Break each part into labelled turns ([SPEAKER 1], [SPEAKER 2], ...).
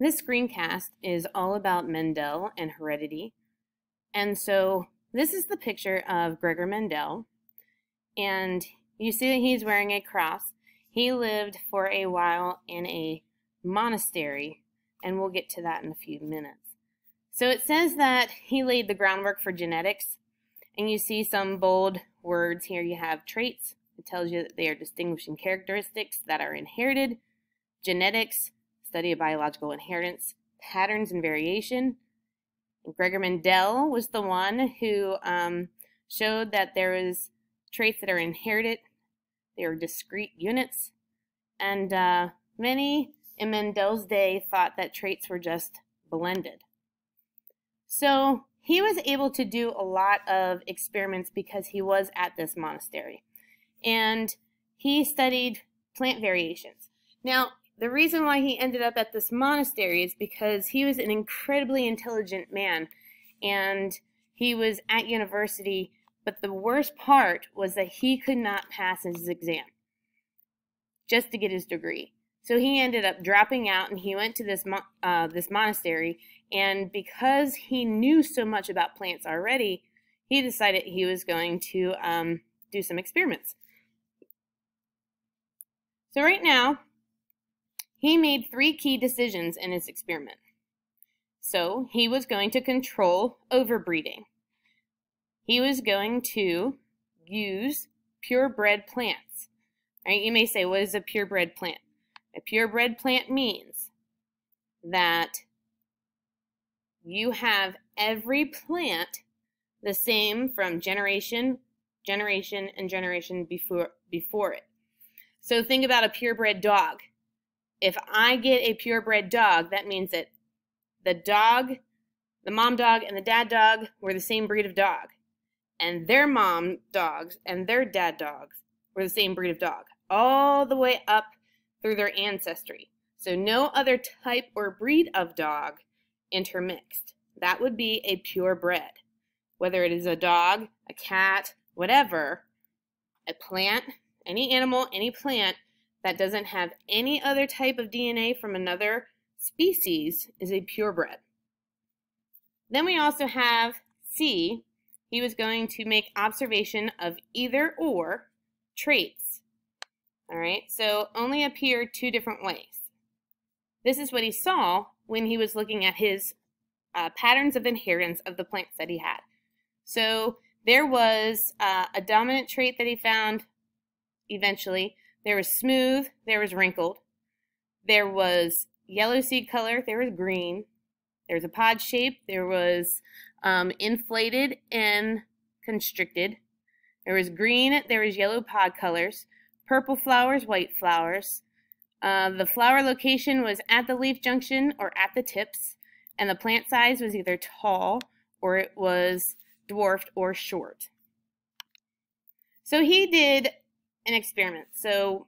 [SPEAKER 1] This screencast is all about Mendel and heredity. And so this is the picture of Gregor Mendel. And you see that he's wearing a cross. He lived for a while in a monastery, and we'll get to that in a few minutes. So it says that he laid the groundwork for genetics. And you see some bold words here. You have traits. It tells you that they are distinguishing characteristics that are inherited. Genetics, study of biological inheritance, patterns and variation. And Gregor Mendel was the one who showed that there is traits that are inherited. They are discrete units. And many in Mendel's day thought that traits were just blended. So he was able to do a lot of experiments because he was at this monastery. And he studied plant variations. Now, the reason why he ended up at this monastery is because he was an incredibly intelligent man. And he was at university, but the worst part was that he could not pass his exam just to get his degree. So he ended up dropping out, and he went to this monastery. And because he knew so much about plants already, he decided he was going to do some experiments. So right now, he made 3 key decisions in his experiment. So he was going to control overbreeding. He was going to use purebred plants. Right? You may say, what is a purebred plant? A purebred plant means that you have every plant the same from generation, and generation before it. So think about a purebred dog. If I get a purebred dog, that means that the dog, the mom dog and the dad dog were the same breed of dog. And their mom dogs and their dad dogs were the same breed of dog, all the way up through their ancestry. So no other type or breed of dog intermixed. That would be a purebred. Whether it is a dog, a cat, whatever, a plant, any animal, any plant that doesn't have any other type of DNA from another species is a purebred. Then we also have C. He was going to make observation of either or traits. All right, so only appear 2 different ways. This is what he saw when he was looking at his patterns of inheritance of the plants that he had. So there was a dominant trait that he found eventually. There was smooth, there was wrinkled. There was yellow seed color, there was green. There was a pod shape, there was inflated and constricted. There was green, there was yellow pod colors, purple flowers, white flowers. The flower location was at the leaf junction or at the tips, and the plant size was either tall or it was dwarfed or short. So he did an experiment. So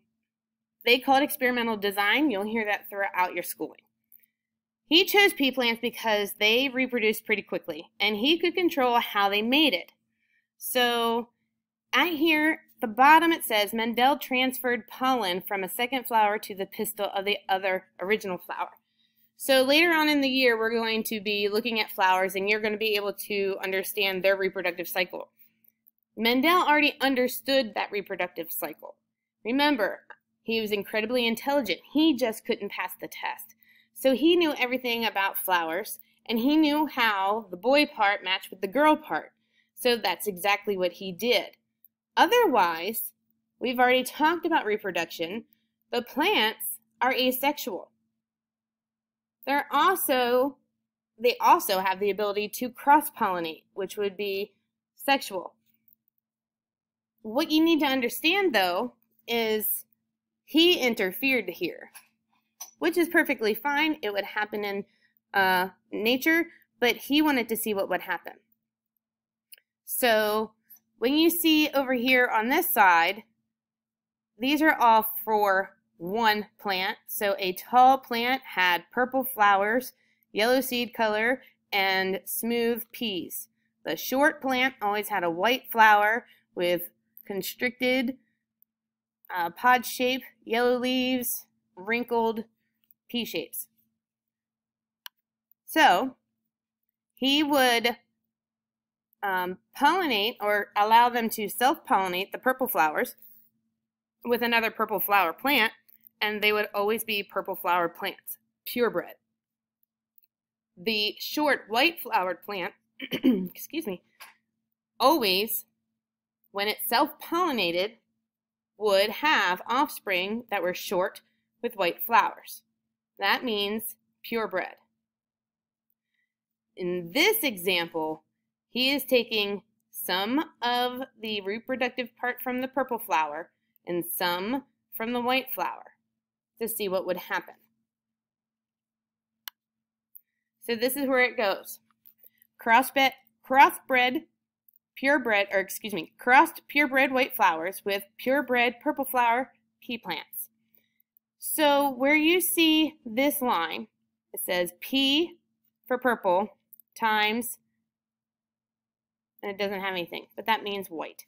[SPEAKER 1] they call it experimental design. You'll hear that throughout your schooling. He chose pea plants because they reproduced pretty quickly, and he could control how they made it. So at here, the bottom it says, Mendel transferred pollen from a second flower to the pistil of the other original flower. So later on in the year, we're going to be looking at flowers, and you're going to be able to understand their reproductive cycle. Mendel already understood that reproductive cycle. Remember, he was incredibly intelligent. He just couldn't pass the test. So he knew everything about flowers, and he knew how the boy part matched with the girl part. So that's exactly what he did. Otherwise, we've already talked about reproduction. The plants are asexual. They also have the ability to cross-pollinate, which would be sexual. What you need to understand, though, is he interfered here, which is perfectly fine. It would happen in nature, but he wanted to see what would happen. So when you see over here on this side, these are all for one plant. So a tall plant had purple flowers, yellow seed color, and smooth peas. The short plant always had a white flower with constricted pod shape, yellow leaves, wrinkled pea shapes. So he would pollinate or allow them to self-pollinate the purple flowers with another purple flower plant, and they would always be purple flowered plants, purebred. The short white flowered plant, excuse me, always, when it self-pollinated, would have offspring that were short with white flowers. That means purebred. In this example, he is taking some of the reproductive part from the purple flower and some from the white flower to see what would happen. So this is where it goes. Crossed purebred white flowers with purebred purple flower pea plants. So where you see this line, it says P for purple times, and it doesn't have anything, but that means white.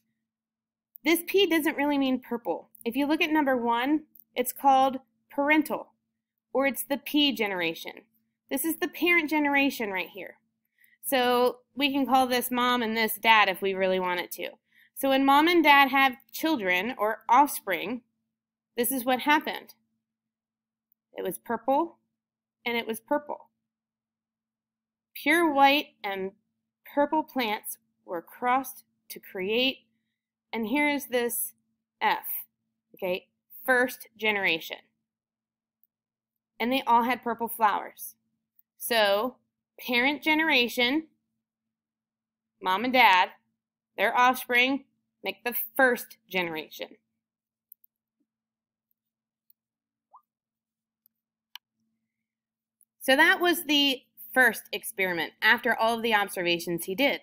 [SPEAKER 1] This P doesn't really mean purple. If you look at number 1, it's called parental, or it's the P generation. This is the parent generation right here. So we can call this mom and this dad if we really wanted to. So when mom and dad have children or offspring, this is what happened. It was purple and it was purple. Pure white and purple plants were crossed to create, and here is this F, okay, first generation. And they all had purple flowers. So parent generation, mom and dad, their offspring make the first generation. So that was the first experiment after all of the observations he did.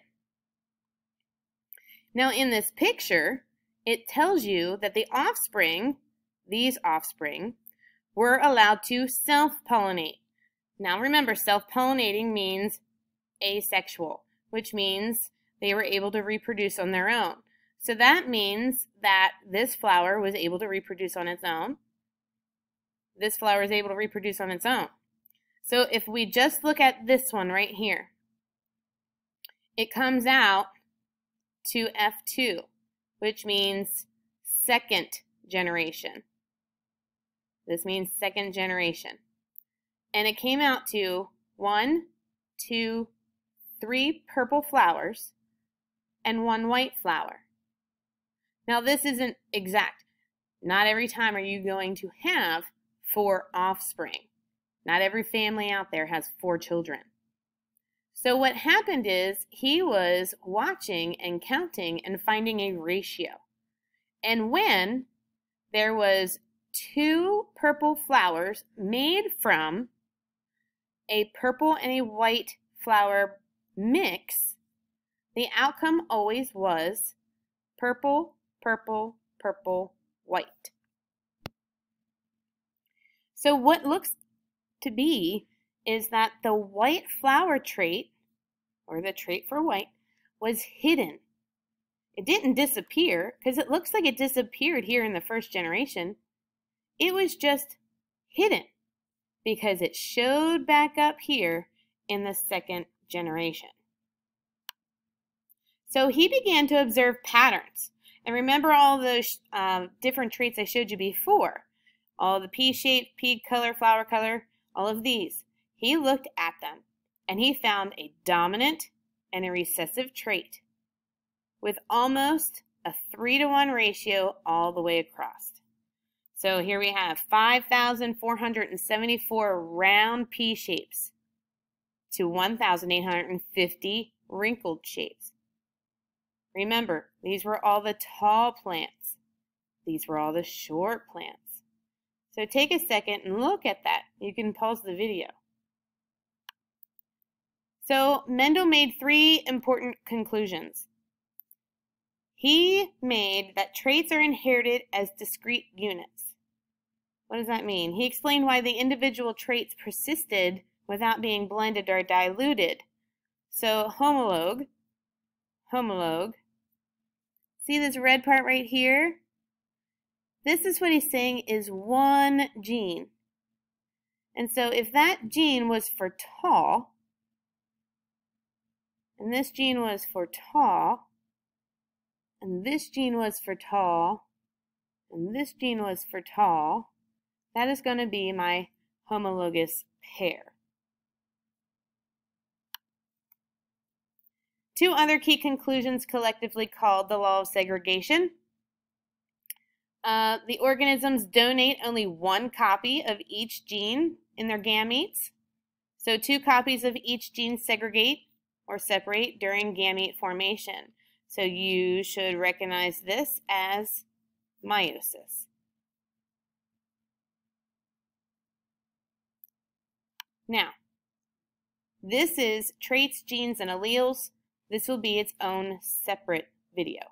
[SPEAKER 1] Now in this picture, it tells you that the offspring, these offspring, were allowed to self-pollinate. Now remember, self-pollinating means asexual, which means they were able to reproduce on their own. So that means that this flower was able to reproduce on its own. This flower is able to reproduce on its own. So if we just look at this one right here, it comes out to F2, which means second generation. This means second generation. And it came out to 1, 2, 3 purple flowers and 1 white flower. Now this isn't exact. Not every time are you going to have 4 offspring. Not every family out there has 4 children. So what happened is he was watching and counting and finding a ratio. And when there was 2 purple flowers made from a purple and a white flower mix, the outcome always was purple, purple, purple, white. So what looks to be is that the white flower trait, or the trait for white, was hidden. It didn't disappear, because it looks like it disappeared here in the first generation. It was just hidden, because it showed back up here in the second generation. So he began to observe patterns. And remember all those different traits I showed you before. All the pea shape, pea color, flower color, all of these. He looked at them and he found a dominant and a recessive trait with almost a 3-to-1 ratio all the way across. So here we have 5,474 round pea shapes to 1,850 wrinkled shapes. Remember, these were all the tall plants. These were all the short plants. So take a second and look at that. You can pause the video. So Mendel made 3 important conclusions. He made that traits are inherited as discrete units. What does that mean? He explained why the individual traits persisted without being blended or diluted. So homologue. See this red part right here? This is what he's saying is one gene. And so if that gene was for tall, and this gene was for tau, and this gene was for tau, and this gene was for tau, that is going to be my homologous pair. Two other key conclusions collectively called the law of segregation. The organisms donate only one copy of each gene in their gametes. So 2 copies of each gene segregate or separate during gamete formation. So you should recognize this as meiosis. Now, this is traits, genes, and alleles. This will be its own separate video.